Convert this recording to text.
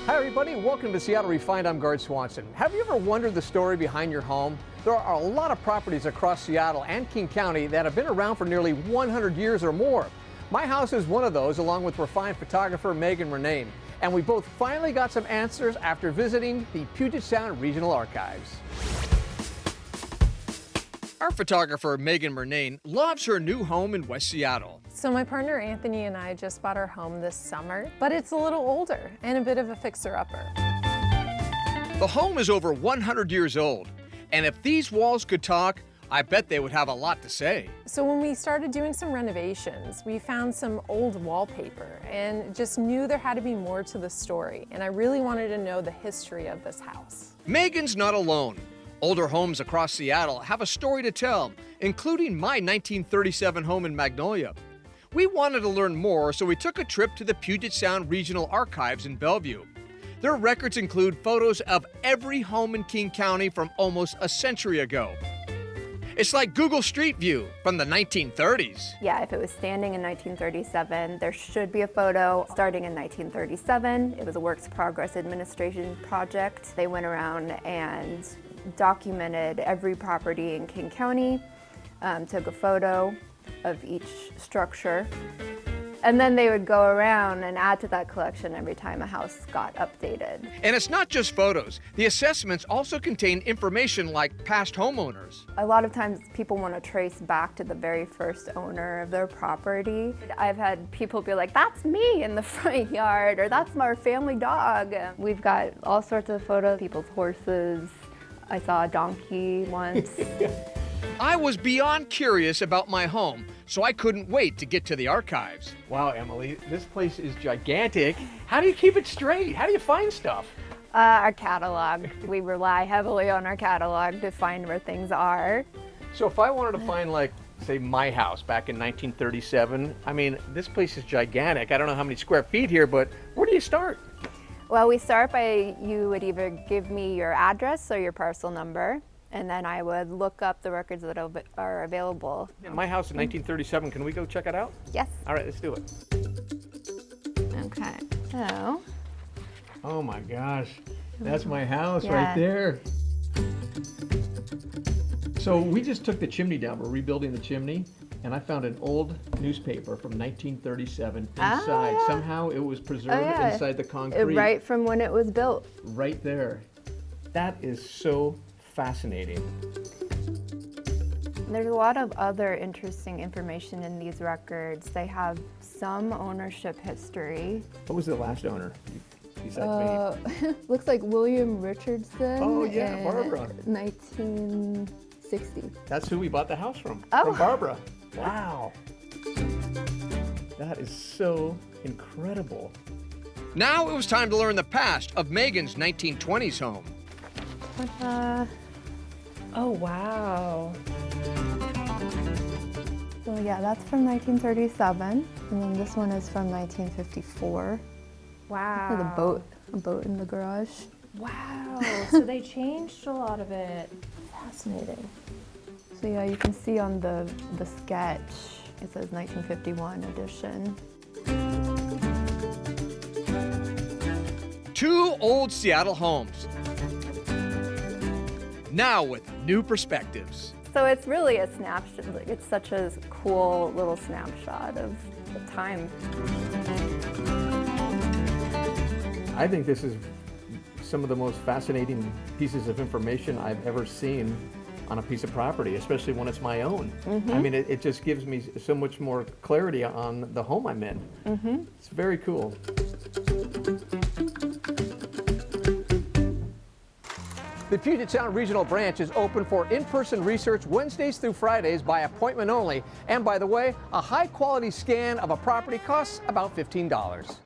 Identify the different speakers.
Speaker 1: Hi everybody, welcome to Seattle Refined. I'm Gaard Swanson. Have you ever wondered the story behind your home? There are a lot of properties across Seattle and King County that have been around for nearly 100 years or more. My house is one of those, along with refined photographer Murnane. And we both finally got some answers after visiting the Puget Sound Regional Archives. Our photographer Murnane loves her new home in West Seattle.
Speaker 2: So my partner Anthony and I just bought our home this summer, but it's a little older and a bit of a fixer-upper.
Speaker 1: The home is over 100 years old, and if these walls could talk, I bet they would have a lot to say.
Speaker 2: So when we started doing some renovations, we found some old wallpaper and just knew there had to be more to the story, and I really wanted to know the history of this house.
Speaker 1: Megan's not alone. Older homes across Seattle have a story to tell, including my 1937 home in Magnolia. We wanted to learn more, so we took a trip to the Puget Sound Regional Archives in Bellevue. Their records include photos of every home in King County from almost a century ago. It's like Google Street View from the 1930s.
Speaker 3: Yeah, if it was standing in 1937, there should be a photo starting in 1937. It was a Works Progress Administration project. They went around and documented every property in King County, took a photo of each structure, and then they would go around and add to that collection every time a house got updated.
Speaker 1: And it's not just photos. The assessments also contain information like past homeowners.
Speaker 3: A lot of times people want to trace back to the very first owner of their property. I've had people be like, that's me in the front yard, or that's my family dog. We've got all sorts of photos, people's horses. I saw a donkey once.
Speaker 1: I was beyond curious about my home, so I couldn't wait to get to the archives. Wow, Emily, this place is gigantic. How do you keep it straight? How do you find stuff?
Speaker 3: Our catalog. We rely heavily on our catalog to find where things are.
Speaker 1: So if I wanted to find, like, say, my house back in 1937, I mean, this place is gigantic. I don't know how many square feet here, but where do you start?
Speaker 3: Well, we start by, you would either give me your address or your parcel number, and then I would look up the records that are available.
Speaker 1: In my house in 1937, can we go check it out?
Speaker 3: Yes.
Speaker 1: All right, let's do it.
Speaker 3: Okay, so.
Speaker 1: Oh my gosh, that's my house
Speaker 3: Yeah.
Speaker 1: right there. So we just took the chimney down. We're rebuilding the chimney, and I found an old newspaper from 1937 inside.
Speaker 3: yeah.
Speaker 1: Somehow it was preserved inside the concrete.
Speaker 3: Right from when it was built.
Speaker 1: Right there. That is so fascinating.
Speaker 3: There's a lot of other interesting information in these records. They have some ownership history.
Speaker 1: What was the last owner besides me?
Speaker 3: Looks like William Richardson.
Speaker 1: Oh, yeah,
Speaker 3: in
Speaker 1: Barbara.
Speaker 3: 1960.
Speaker 1: That's who we bought the house from.
Speaker 3: Oh.
Speaker 1: From Barbara. Wow. That is so incredible. Now it was time to learn the past of Megan's 1920s home.
Speaker 3: Oh, wow. So yeah, that's from 1937, and then this one is from 1954.
Speaker 4: Wow.
Speaker 3: With a boat in the garage.
Speaker 4: Wow. So they changed a lot of it.
Speaker 3: Fascinating. So yeah, you can see on the sketch, it says 1951 edition.
Speaker 1: Two old Seattle homes, now with new perspectives.
Speaker 3: So it's really a snapshot. It's such a cool little snapshot of the time.
Speaker 1: I think this is some of the most fascinating pieces of information I've ever seen on a piece of property, especially when it's my own. I mean, it just gives me so much more clarity on the home I'm in. It's very cool. The Puget Sound Regional Branch is open for in-person research Wednesdays through Fridays by appointment only. And by the way, a high-quality scan of a property costs about $15.